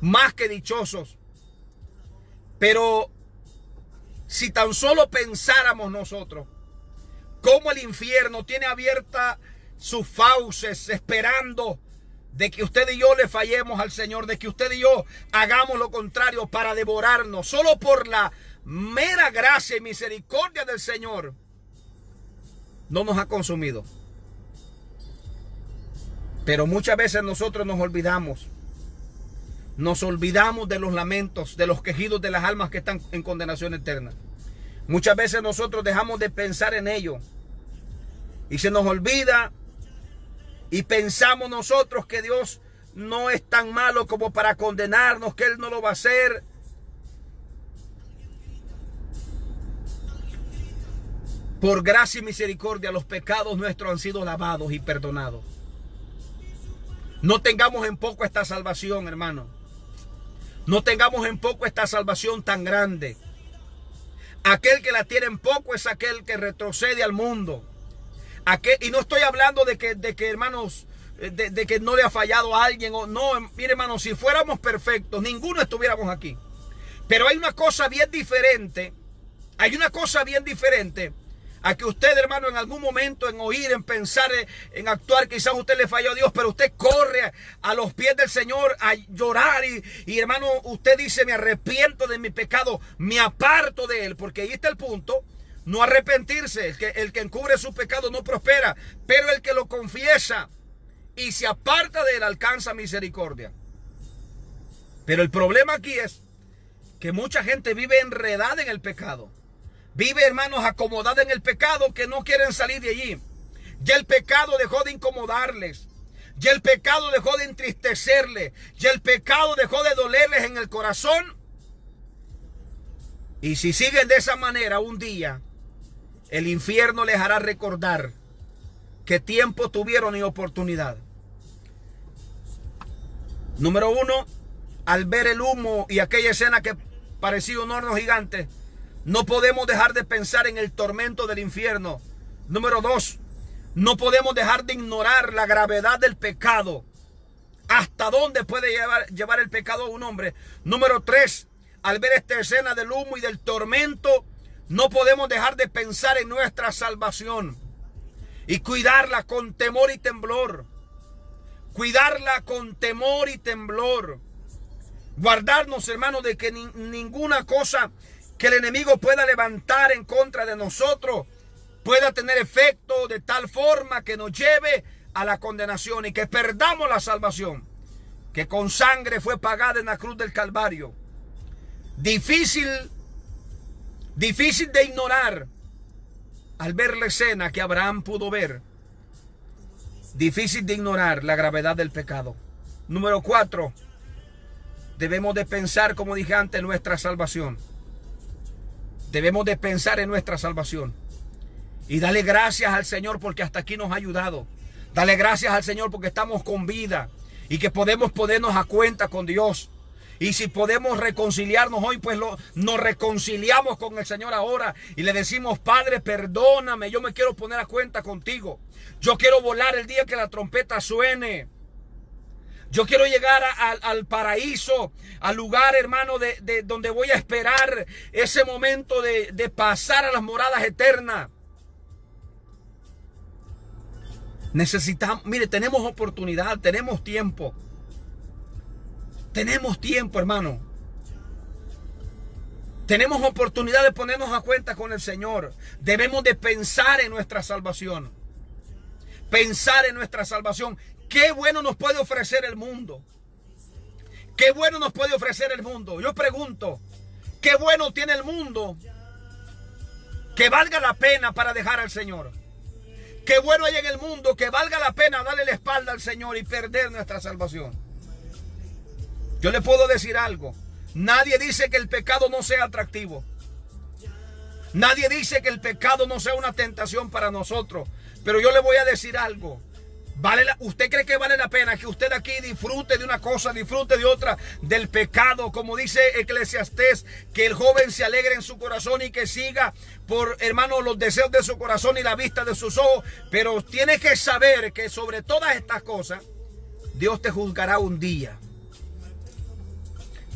Más que dichosos. Pero si tan solo pensáramos nosotros cómo el infierno tiene abierta sus fauces esperando de que usted y yo le fallemos al Señor, de que usted y yo hagamos lo contrario para devorarnos, solo por la mera gracia y misericordia del Señor, no nos ha consumido. Pero muchas veces nosotros nos olvidamos de los lamentos, de los quejidos de las almas que están en condenación eterna. Muchas veces nosotros dejamos de pensar en ello y se nos olvida, y pensamos nosotros que Dios no es tan malo como para condenarnos, que Él no lo va a hacer. Por gracia y misericordia los pecados nuestros han sido lavados y perdonados. No tengamos en poco esta salvación, hermano. No tengamos en poco esta salvación tan grande. Aquel que la tiene en poco es aquel que retrocede al mundo. Y no estoy hablando de que hermanos, de que no le ha fallado a alguien. O no, mire, hermanos, si fuéramos perfectos, ninguno estuviéramos aquí. Pero hay una cosa bien diferente. Hay una cosa bien diferente a que usted, hermano, en algún momento, en oír, en pensar, en actuar, quizás usted le falló a Dios, pero usted corre a los pies del Señor a llorar y hermano, usted dice: me arrepiento de mi pecado, me aparto de él. Porque ahí está el punto. No arrepentirse. El que encubre su pecado no prospera, pero el que lo confiesa y se aparta de él alcanza misericordia. Pero el problema aquí es que mucha gente vive enredada en el pecado. Vive, hermanos, acomodada en el pecado, que no quieren salir de allí. Ya el pecado dejó de incomodarles. Ya el pecado dejó de entristecerles. Ya el pecado dejó de dolerles en el corazón. Y si siguen de esa manera, un día el infierno les hará recordar qué tiempo tuvieron y oportunidad. Número 1, al ver el humo y aquella escena que parecía un horno gigante, no podemos dejar de pensar en el tormento del infierno. Número 2, no podemos dejar de ignorar la gravedad del pecado. ¿Hasta dónde puede llevar el pecado a un hombre? Número 3, al ver esta escena del humo y del tormento, no podemos dejar de pensar en nuestra salvación y cuidarla con temor y temblor. Cuidarla con temor y temblor. Guardarnos, hermanos, de que ninguna cosa que el enemigo pueda levantar en contra de nosotros pueda tener efecto de tal forma que nos lleve a la condenación y que perdamos la salvación. que con sangre fue pagada en la cruz del Calvario. Difícil de ignorar al ver la escena que Abraham pudo ver. Difícil de ignorar la gravedad del pecado. Número 4. Debemos de pensar, como dije antes, en nuestra salvación. Debemos de pensar en nuestra salvación. Y darle gracias al Señor porque hasta aquí nos ha ayudado. Dale gracias al Señor porque estamos con vida y que podemos ponernos a cuenta con Dios. Y si podemos reconciliarnos hoy, pues nos reconciliamos con el Señor ahora y le decimos: Padre, perdóname, yo me quiero poner a cuenta contigo. Yo quiero volar el día que la trompeta suene. Yo quiero llegar al paraíso, al lugar, hermano, de donde voy a esperar ese momento de pasar a las moradas eternas. Necesitamos, mire, tenemos oportunidad, tenemos tiempo. Tenemos tiempo, hermano. Tenemos oportunidad de ponernos a cuenta con el Señor. Debemos de pensar en nuestra salvación. Pensar en nuestra salvación. Qué bueno nos puede ofrecer el mundo. Qué bueno nos puede ofrecer el mundo. Yo pregunto, ¿qué bueno tiene el mundo que valga la pena para dejar al Señor? Qué bueno hay en el mundo que valga la pena darle la espalda al Señor y perder nuestra salvación. Yo le puedo decir algo. Nadie dice que el pecado no sea atractivo. Nadie dice que el pecado no sea una tentación para nosotros. Pero yo le voy a decir algo. ¿Usted cree que vale la pena que usted aquí disfrute de una cosa, disfrute de otra, del pecado? Como dice Eclesiastés, que el joven se alegre en su corazón y que siga por, hermano, los deseos de su corazón y la vista de sus ojos. Pero tiene que saber que sobre todas estas cosas, Dios te juzgará un día.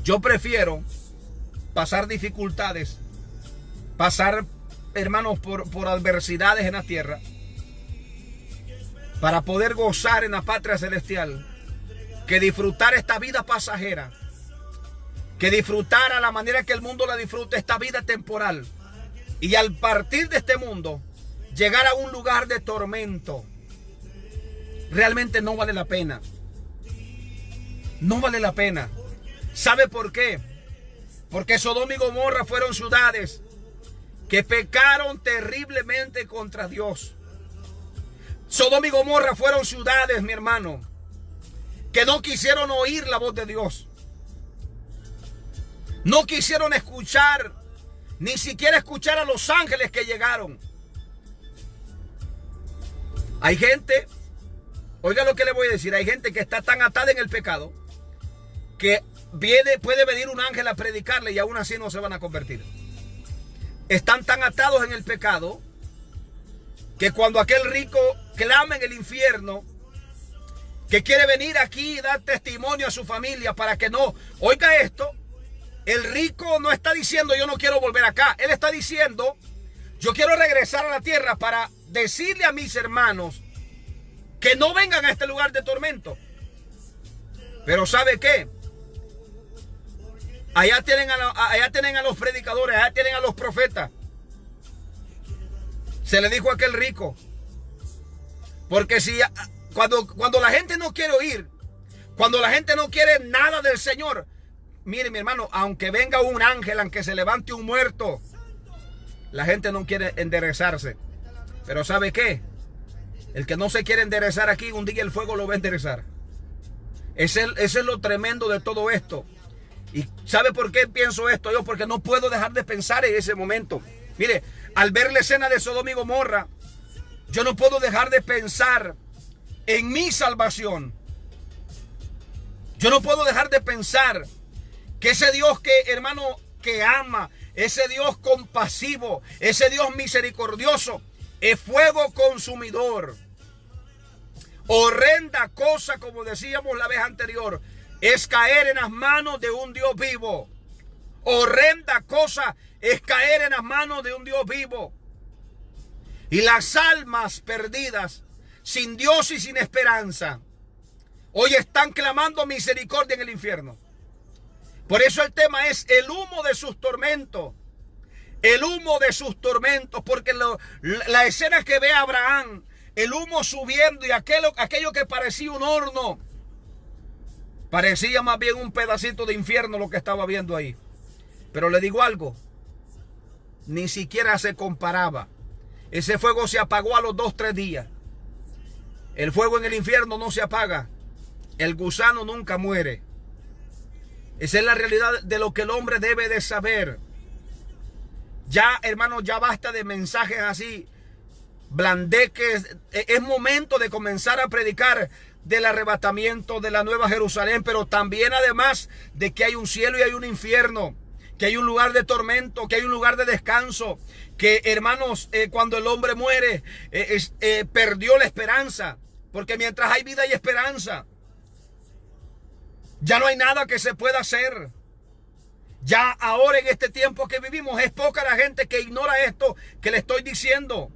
Yo prefiero pasar dificultades, pasar, hermanos, por adversidades en la tierra, para poder gozar en la patria celestial, que disfrutar esta vida pasajera, que disfrutar a la manera que el mundo la disfruta, esta vida temporal, y al partir de este mundo, llegar a un lugar de tormento. Realmente no vale la pena. No vale la pena. ¿Sabe por qué? Porque Sodoma y Gomorra fueron ciudades que pecaron terriblemente contra Dios. Sodoma y Gomorra fueron ciudades, mi hermano, que no quisieron oír la voz de Dios. No quisieron escuchar, ni siquiera escuchar a los ángeles que llegaron. Hay gente, oiga lo que le voy a decir, hay gente que está tan atada en el pecado que puede venir un ángel a predicarle y aún así no se van a convertir. Están tan atados en el pecado que cuando aquel rico clama en el infierno, que quiere venir aquí y dar testimonio a su familia para que no, oiga esto, el rico no está diciendo yo no quiero volver acá, él está diciendo yo quiero regresar a la tierra para decirle a mis hermanos que no vengan a este lugar de tormento. Pero ¿sabe qué? Allá tienen a los predicadores, allá tienen a los profetas. Se le dijo a aquel rico, porque si cuando la gente no quiere oír, cuando la gente no quiere nada del Señor, mire mi hermano, aunque venga un ángel, aunque se levante un muerto, la gente no quiere enderezarse. Pero ¿sabe qué? El que no se quiere enderezar aquí, un día el fuego lo va a enderezar. Ese es lo tremendo de todo esto. ¿Y sabe por qué pienso esto yo? Porque no puedo dejar de pensar en ese momento. Mire, al ver la escena de Sodoma y Gomorra, yo no puedo dejar de pensar en mi salvación. Yo no puedo dejar de pensar que ese Dios que, hermano, que ama, ese Dios compasivo, ese Dios misericordioso, es fuego consumidor. Horrenda cosa, como decíamos la vez anterior, es caer en las manos de un Dios vivo. Horrenda cosa es caer en las manos de un Dios vivo. Y las almas perdidas, sin Dios y sin esperanza, hoy están clamando misericordia en el infierno. Por eso el tema es el humo de sus tormentos. El humo de sus tormentos, porque la escena que ve Abraham, el humo subiendo y aquello que parecía un horno, Parecía más bien un pedacito de infierno lo que estaba viendo ahí. Pero le digo algo, ni siquiera se comparaba. Ese fuego se apagó a los 2-3 días. El fuego en el infierno no se apaga. El gusano nunca muere. Esa es la realidad de lo que el hombre debe de saber. Ya, hermano, ya basta de mensajes así, blandeques. Es momento de comenzar a predicar del arrebatamiento de la Nueva Jerusalén, pero también además de que hay un cielo y hay un infierno, que hay un lugar de tormento, que hay un lugar de descanso, que, hermanos, cuando el hombre muere, perdió la esperanza, porque mientras hay vida hay esperanza. Ya no hay nada que se pueda hacer. Ya ahora en este tiempo que vivimos es poca la gente que ignora esto que le estoy diciendo.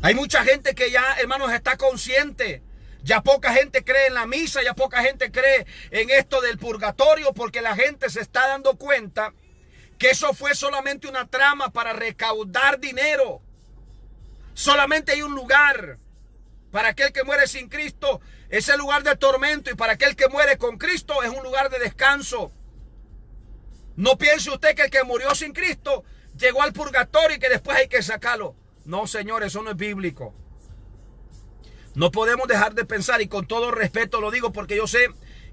Hay mucha gente que ya, hermanos, está consciente. Ya poca gente cree en la misa, ya poca gente cree en esto del purgatorio, porque la gente se está dando cuenta que eso fue solamente una trama para recaudar dinero. Solamente hay un lugar para aquel que muere sin Cristo, es el lugar de tormento, y para aquel que muere con Cristo es un lugar de descanso. No piense usted que el que murió sin Cristo llegó al purgatorio y que después hay que sacarlo. No, señor, eso no es bíblico. No podemos dejar de pensar, y con todo respeto lo digo porque yo sé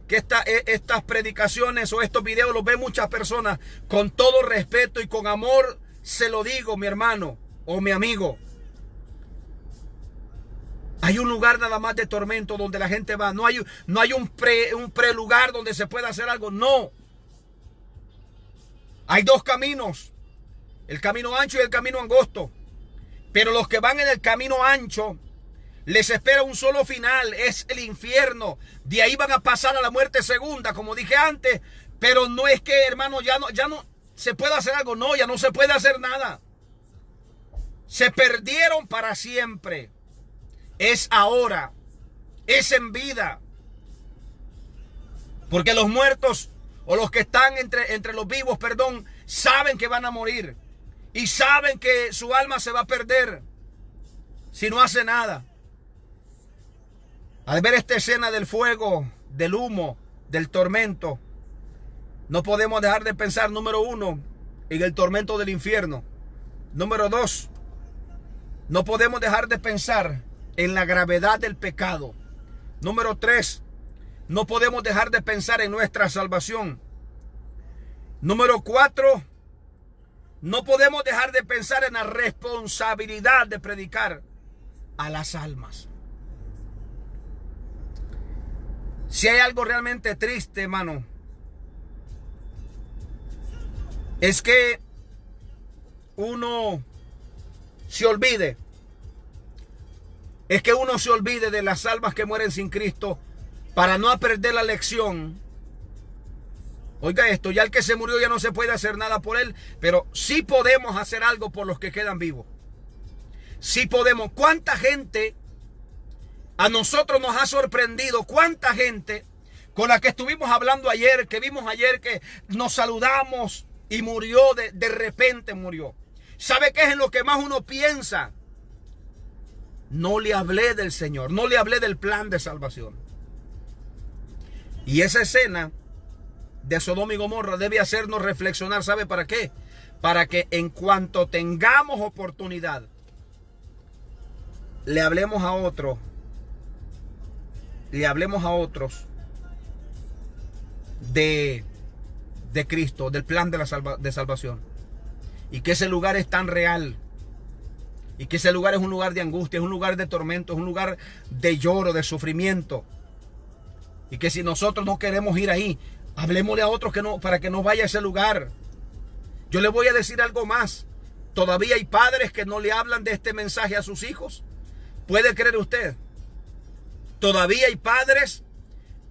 que estas predicaciones o estos videos los ven muchas personas. Con todo respeto y con amor se lo digo, mi hermano o mi amigo. Hay un lugar nada más de tormento donde la gente va. No hay un prelugar donde se pueda hacer algo. No. Hay dos caminos. El camino ancho y el camino angosto. Pero los que van en el camino ancho les espera un solo final. Es el infierno. De ahí van a pasar a la muerte segunda, como dije antes. Pero no es que, hermano, ya no se puede hacer algo. No, ya no se puede hacer nada. Se perdieron para siempre. Es ahora, es en vida. Porque los muertos, o los que están entre los vivos, perdón, saben que van a morir. Y saben que su alma se va a perder si no hace nada. Al ver esta escena del fuego, del humo, del tormento, no podemos dejar de pensar, número uno, en el tormento del infierno. Número dos, no podemos dejar de pensar en la gravedad del pecado. Número 3, no podemos dejar de pensar en nuestra salvación. Número 4, no podemos dejar de pensar en la responsabilidad de predicar a las almas. Si hay algo realmente triste, hermano, es que uno se olvide. Es que uno se olvide de las almas que mueren sin Cristo para no perder la lección. Oiga esto, ya el que se murió ya no se puede hacer nada por él, pero sí podemos hacer algo por los que quedan vivos. Sí podemos. ¿Cuánta gente a nosotros nos ha sorprendido? ¿Cuánta gente con la que estuvimos hablando ayer, que vimos ayer, que nos saludamos y murió, de repente murió? ¿Sabe qué es en lo que más uno piensa? No le hablé del Señor, no le hablé del plan de salvación. Y esa escena de Sodoma y Gomorra debe hacernos reflexionar. ¿Sabe para qué? Para que en cuanto tengamos oportunidad, le hablemos a otros, de Cristo, del plan de salvación. Y que ese lugar es tan real. Y que ese lugar es un lugar de angustia, es un lugar de tormento, es un lugar de lloro, de sufrimiento. Y que si nosotros no queremos ir ahí, hablemosle a otros para que no vaya a ese lugar. Yo le voy a decir algo más. Todavía hay padres que no le hablan de este mensaje a sus hijos. ¿Puede creer usted? Todavía hay padres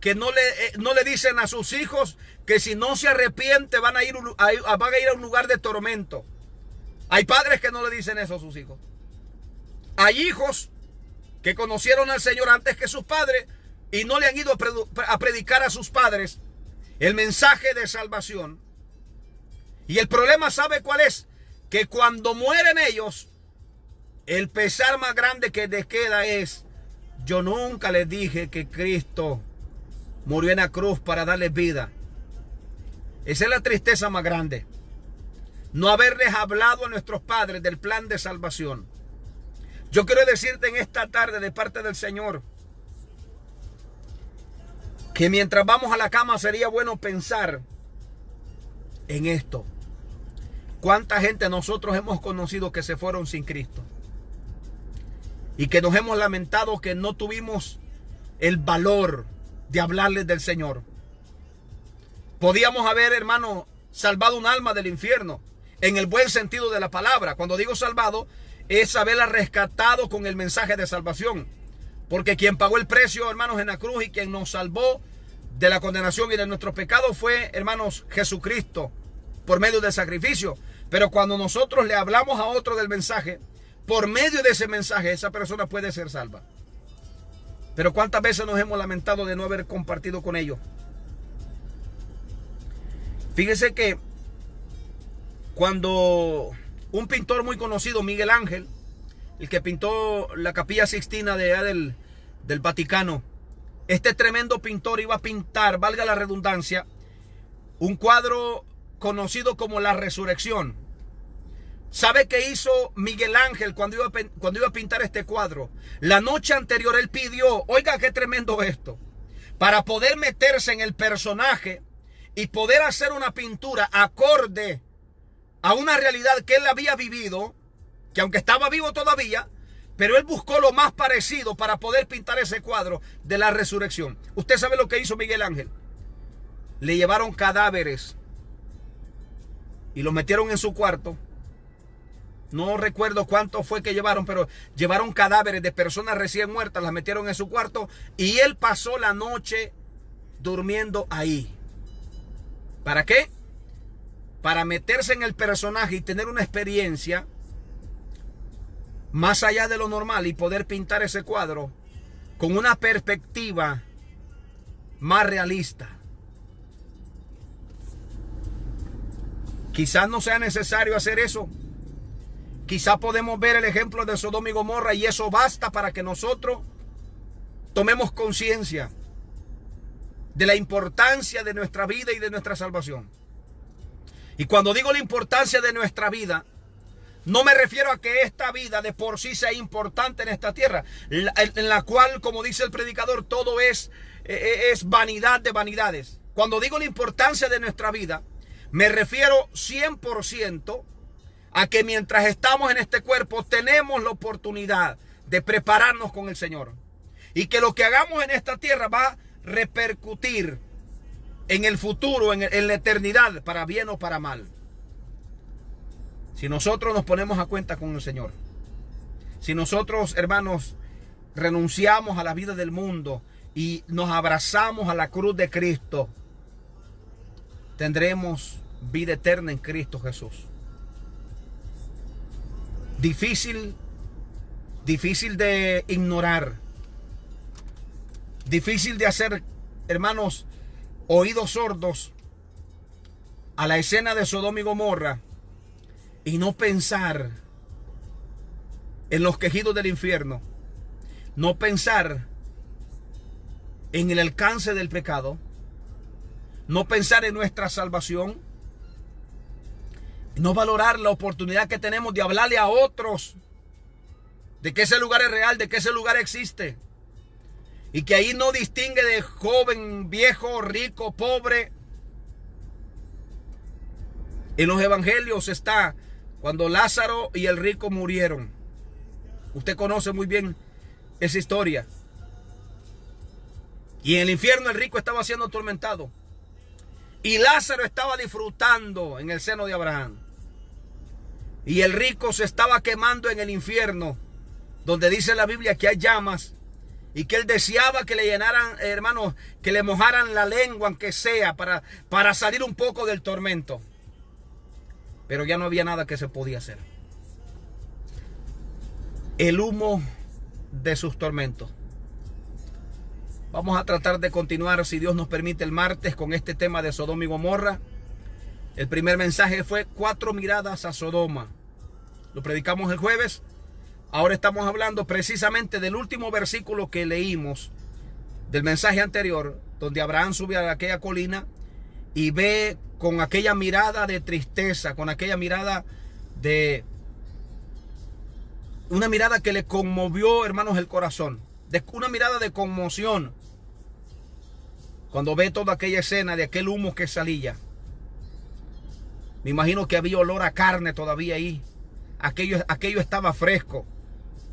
que no le dicen a sus hijos que si no se arrepiente van a ir a un lugar de tormento. Hay padres que no le dicen eso a sus hijos. Hay hijos que conocieron al Señor antes que sus padres y no le han ido a predicar a sus padres el mensaje de salvación. Y el problema, ¿sabe cuál es? Que cuando mueren ellos, el pesar más grande que les queda es: yo nunca les dije que Cristo murió en la cruz para darles vida. Esa es la tristeza más grande. No haberles hablado a nuestros padres del plan de salvación. Yo quiero decirte en esta tarde de parte del Señor que mientras vamos a la cama sería bueno pensar en esto. ¿Cuánta gente nosotros hemos conocido que se fueron sin Cristo? Y que nos hemos lamentado que no tuvimos el valor de hablarles del Señor. Podíamos haber, hermano, salvado un alma del infierno, en el buen sentido de la palabra. Cuando digo salvado, es haberla rescatado con el mensaje de salvación. Porque quien pagó el precio, hermanos, en la cruz y quien nos salvó de la condenación y de nuestros pecados fue, hermanos, Jesucristo, por medio del sacrificio. Pero cuando nosotros le hablamos a otro del mensaje, por medio de ese mensaje, esa persona puede ser salva. Pero ¿cuántas veces nos hemos lamentado de no haber compartido con ellos? Fíjese que cuando un pintor muy conocido, Miguel Ángel, el que pintó la Capilla Sixtina de allá del Vaticano, este tremendo pintor iba a pintar, valga la redundancia, un cuadro conocido como La Resurrección. ¿Sabe qué hizo Miguel Ángel cuando iba a pintar este cuadro? La noche anterior él pidió, oiga qué tremendo esto, para poder meterse en el personaje y poder hacer una pintura acorde a una realidad que él había vivido, que aunque estaba vivo todavía, pero él buscó lo más parecido para poder pintar ese cuadro de la resurrección. ¿Usted sabe lo que hizo Miguel Ángel? Le llevaron cadáveres y los metieron en su cuarto. No recuerdo cuánto fue que llevaron, pero llevaron cadáveres de personas recién muertas, las metieron en su cuarto y él pasó la noche durmiendo ahí. ¿Para qué? Para meterse en el personaje y tener una experiencia más allá de lo normal y poder pintar ese cuadro con una perspectiva más realista. Quizás no sea necesario hacer eso. Quizás podemos ver el ejemplo de Sodoma y Gomorra y eso basta para que nosotros tomemos conciencia de la importancia de nuestra vida y de nuestra salvación. Y cuando digo la importancia de nuestra vida, no me refiero a que esta vida de por sí sea importante en esta tierra, en la cual, como dice el predicador, todo es vanidad de vanidades. Cuando digo la importancia de nuestra vida, me refiero 100% a que mientras estamos en este cuerpo tenemos la oportunidad de prepararnos con el Señor. Y que lo que hagamos en esta tierra va a repercutir en el futuro, en la eternidad, para bien o para mal. Si nosotros nos ponemos a cuenta con el Señor, si nosotros, hermanos, renunciamos a la vida del mundo y nos abrazamos a la cruz de Cristo, tendremos vida eterna en Cristo Jesús. Difícil de ignorar, difícil de hacer, hermanos, oídos sordos a la escena de Sodoma y Gomorra y no pensar en los quejidos del infierno, no pensar en el alcance del pecado, no pensar en nuestra salvación, no valorar la oportunidad que tenemos de hablarle a otros de que ese lugar es real, de que ese lugar existe. Y que ahí no distingue de joven, viejo, rico, pobre. En los evangelios está cuando Lázaro y el rico murieron. Usted conoce muy bien esa historia. Y en el infierno el rico estaba siendo atormentado. Y Lázaro estaba disfrutando en el seno de Abraham. Y el rico se estaba quemando en el infierno, donde dice la Biblia que hay llamas. Y que él deseaba que le llenaran, hermanos, que le mojaran la lengua, aunque sea, para salir un poco del tormento. Pero ya no había nada que se podía hacer. El humo de sus tormentos. Vamos a tratar de continuar, si Dios nos permite, el martes con este tema de Sodoma y Gomorra. El primer mensaje fue 4 miradas a Sodoma. Lo predicamos el jueves. Ahora estamos hablando precisamente del último versículo que leímos del mensaje anterior, donde Abraham sube a aquella colina y ve con aquella mirada de tristeza, con aquella mirada de... una mirada que le conmovió, hermanos, el corazón. Una mirada de conmoción. Cuando ve toda aquella escena de aquel humo que salía. Me imagino que había olor a carne todavía ahí. Aquello estaba fresco.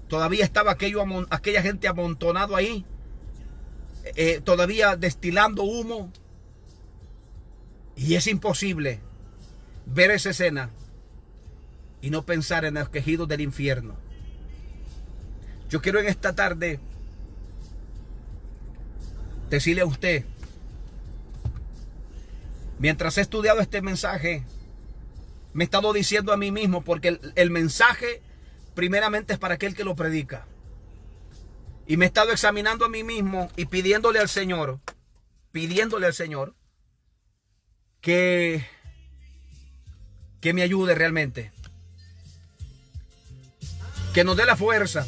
Todavía estaba aquella gente amontonado ahí. Todavía destilando humo. Y es imposible ver esa escena y no pensar en los quejidos del infierno. Yo quiero en esta tarde decirle a usted, mientras he estudiado este mensaje, me he estado diciendo a mí mismo, porque el mensaje primeramente es para aquel que lo predica. Y me he estado examinando a mí mismo y pidiéndole al Señor que me ayude realmente. Que nos dé la fuerza.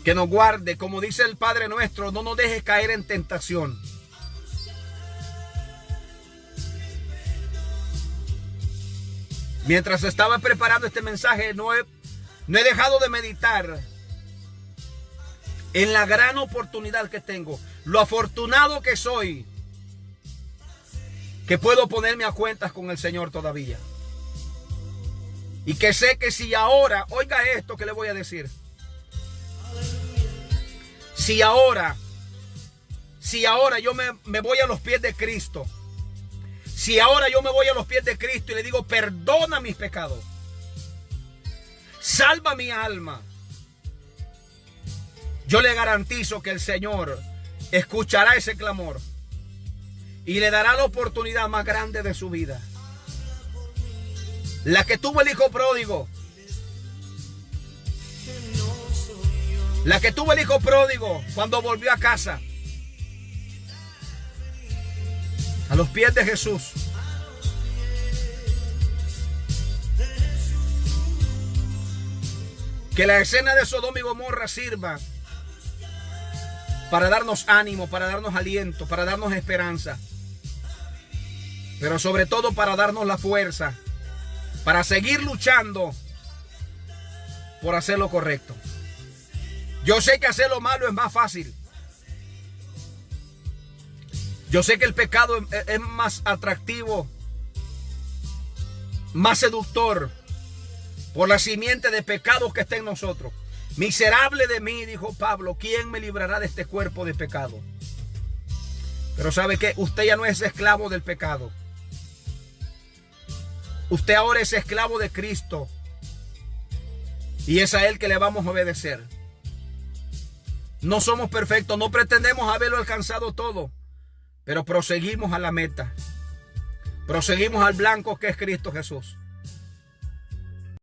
Que nos guarde, como dice el Padre nuestro, no nos dejes caer en tentación. Mientras estaba preparando este mensaje, no he dejado de meditar en la gran oportunidad que tengo. Lo afortunado que soy, que puedo ponerme a cuentas con el Señor todavía. Y que sé que si ahora, oiga esto que le voy a decir. Si ahora yo me voy a los pies de Cristo. Si ahora yo me voy a los pies de Cristo y le digo, perdona mis pecados. Salva mi alma. Yo le garantizo que el Señor escuchará ese clamor y le dará la oportunidad más grande de su vida. La que tuvo el hijo pródigo. La que tuvo el hijo pródigo cuando volvió a casa. A los pies de Jesús. Que la escena de Sodoma y Gomorra sirva para darnos ánimo, para darnos aliento, para darnos esperanza. Pero sobre todo para darnos la fuerza, para seguir luchando por hacer lo correcto. Yo sé que hacer lo malo es más fácil. Yo sé que el pecado es más atractivo, más seductor, por la simiente de pecados que está en nosotros. Miserable de mí, dijo Pablo, ¿quién me librará de este cuerpo de pecado? Pero ¿sabe qué? Usted ya no es esclavo del pecado. Usted ahora es esclavo de Cristo. Y es a Él que le vamos a obedecer. No somos perfectos, no pretendemos haberlo alcanzado todo. Pero proseguimos a la meta. Proseguimos al blanco que es Cristo Jesús.